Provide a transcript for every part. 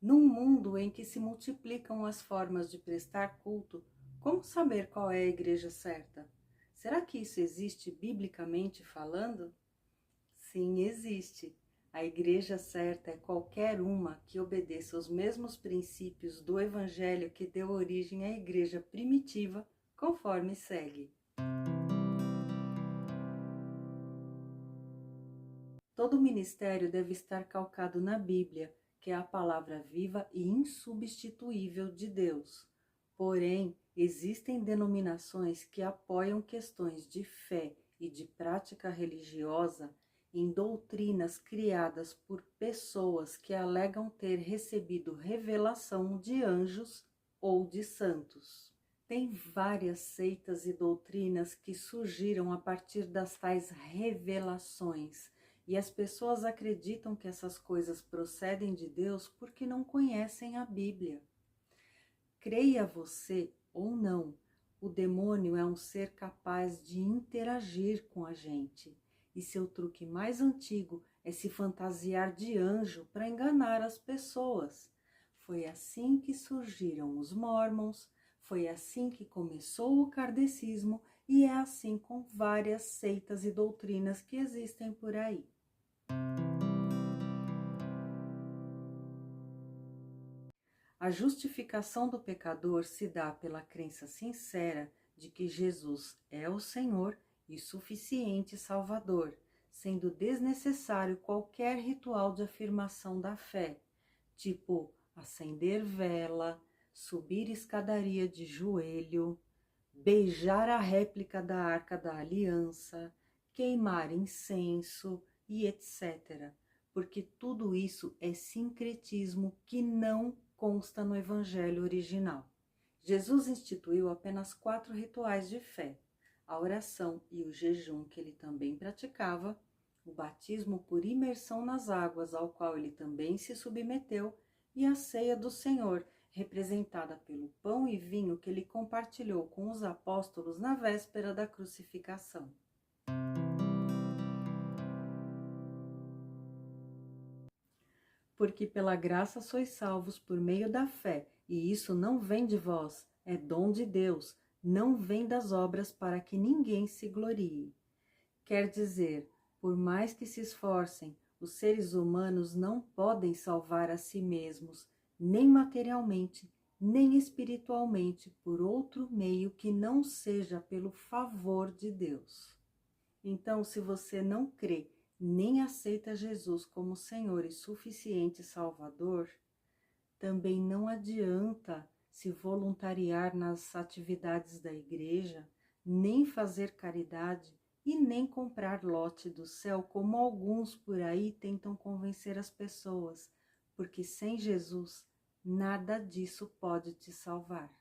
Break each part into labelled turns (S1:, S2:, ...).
S1: Num mundo em que se multiplicam as formas de prestar culto, como saber qual é a igreja certa? Será que isso existe biblicamente falando? Sim, existe. A igreja certa é qualquer uma que obedeça os mesmos princípios do evangelho que deu origem à igreja primitiva, conforme segue. Todo ministério deve estar calcado na Bíblia, que é a palavra viva e insubstituível de Deus. Porém, existem denominações que apoiam questões de fé e de prática religiosa em doutrinas criadas por pessoas que alegam ter recebido revelação de anjos ou de santos. Tem várias seitas e doutrinas que surgiram a partir das tais revelações, e as pessoas acreditam que essas coisas procedem de Deus porque não conhecem a Bíblia. Creia você ou não, o demônio é um ser capaz de interagir com a gente, e seu truque mais antigo é se fantasiar de anjo para enganar as pessoas. Foi assim que surgiram os Mormons, foi assim que começou o kardecismo e é assim com várias seitas e doutrinas que existem por aí. A justificação do pecador se dá pela crença sincera de que Jesus é o Senhor e suficiente Salvador, sendo desnecessário qualquer ritual de afirmação da fé, tipo acender vela, subir escadaria de joelho, beijar a réplica da Arca da Aliança, queimar incenso e etc., porque tudo isso é sincretismo que não consta no Evangelho original. Jesus instituiu apenas 4 rituais de fé: a oração e o jejum, que ele também praticava, o batismo por imersão nas águas, ao qual ele também se submeteu, e a ceia do Senhor, representada pelo pão e vinho que ele compartilhou com os apóstolos na véspera da crucificação. Porque pela graça sois salvos por meio da fé, e isso não vem de vós, é dom de Deus, não vem das obras para que ninguém se glorie. Quer dizer, por mais que se esforcem, os seres humanos não podem salvar a si mesmos, nem materialmente, nem espiritualmente, por outro meio que não seja pelo favor de Deus. Então, se você não crê nem aceita Jesus como Senhor e suficiente Salvador, também não adianta se voluntariar nas atividades da igreja, nem fazer caridade e nem comprar lote do céu, como alguns por aí tentam convencer as pessoas, porque sem Jesus nada disso pode te salvar.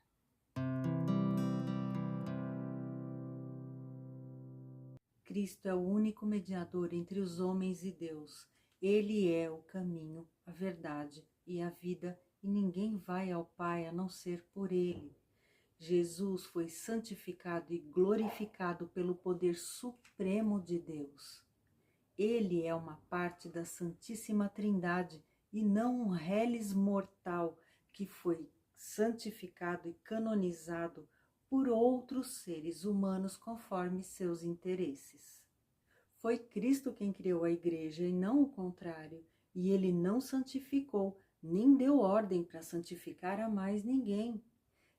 S1: Cristo é o único mediador entre os homens e Deus. Ele é o caminho, a verdade e a vida, e ninguém vai ao Pai a não ser por Ele. Jesus foi santificado e glorificado pelo poder supremo de Deus. Ele é uma parte da Santíssima Trindade e não um reles mortal que foi santificado e canonizado por outros seres humanos conforme seus interesses. Foi Cristo quem criou a igreja e não o contrário, e ele não santificou, nem deu ordem para santificar a mais ninguém.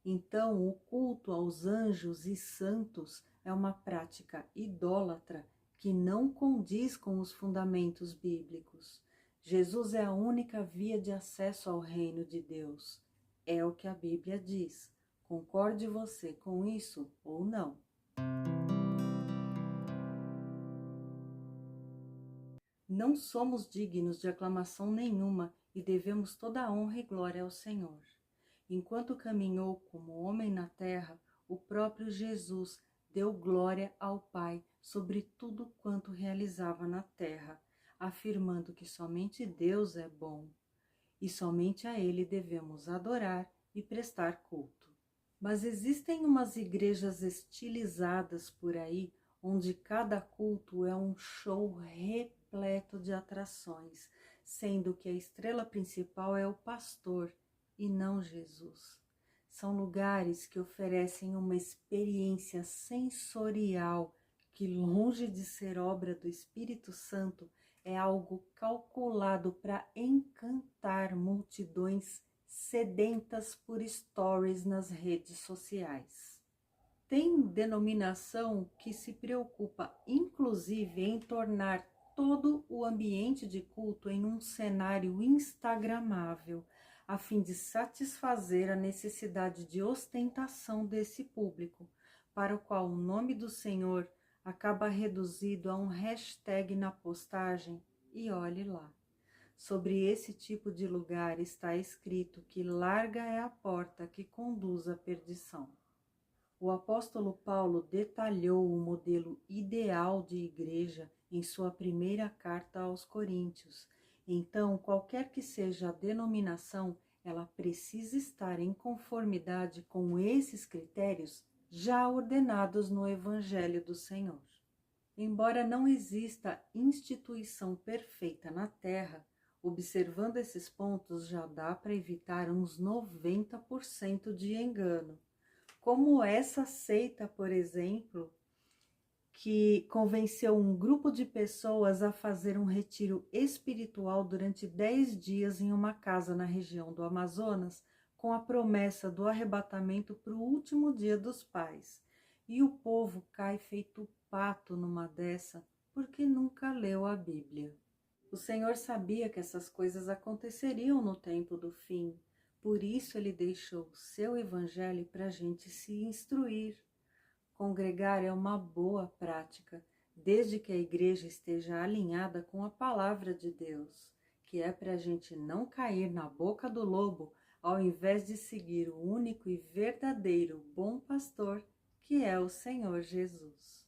S1: Então, o culto aos anjos e santos é uma prática idólatra que não condiz com os fundamentos bíblicos. Jesus é a única via de acesso ao reino de Deus. É o que a Bíblia diz. Concorde você com isso ou não? Não somos dignos de aclamação nenhuma e devemos toda a honra e glória ao Senhor. Enquanto caminhou como homem na terra, o próprio Jesus deu glória ao Pai sobre tudo quanto realizava na terra, afirmando que somente Deus é bom e somente a Ele devemos adorar e prestar culto. Mas existem umas igrejas estilizadas por aí, onde cada culto é um show repleto de atrações, sendo que a estrela principal é o pastor e não Jesus. São lugares que oferecem uma experiência sensorial que, longe de ser obra do Espírito Santo, é algo calculado para encantar multidões sedentas por stories nas redes sociais. Tem denominação que se preocupa, inclusive, em tornar todo o ambiente de culto em um cenário instagramável, a fim de satisfazer a necessidade de ostentação desse público, para o qual o nome do Senhor acaba reduzido a um hashtag na postagem e olhe lá. Sobre esse tipo de lugar está escrito que larga é a porta que conduz à perdição. O apóstolo Paulo detalhou o modelo ideal de igreja em sua primeira carta aos Coríntios. Então, qualquer que seja a denominação, ela precisa estar em conformidade com esses critérios já ordenados no Evangelho do Senhor. Embora não exista instituição perfeita na Terra, observando esses pontos já dá para evitar uns 90% de engano. Como essa seita, por exemplo, que convenceu um grupo de pessoas a fazer um retiro espiritual durante 10 dias em uma casa na região do Amazonas, com a promessa do arrebatamento para o último dia dos pais. E o povo cai feito pato numa dessa, porque nunca leu a Bíblia. O Senhor sabia que essas coisas aconteceriam no tempo do fim. Por isso ele deixou o seu evangelho para a gente se instruir. Congregar é uma boa prática, desde que a igreja esteja alinhada com a palavra de Deus, que é para a gente não cair na boca do lobo, ao invés de seguir o único e verdadeiro bom pastor, que é o Senhor Jesus.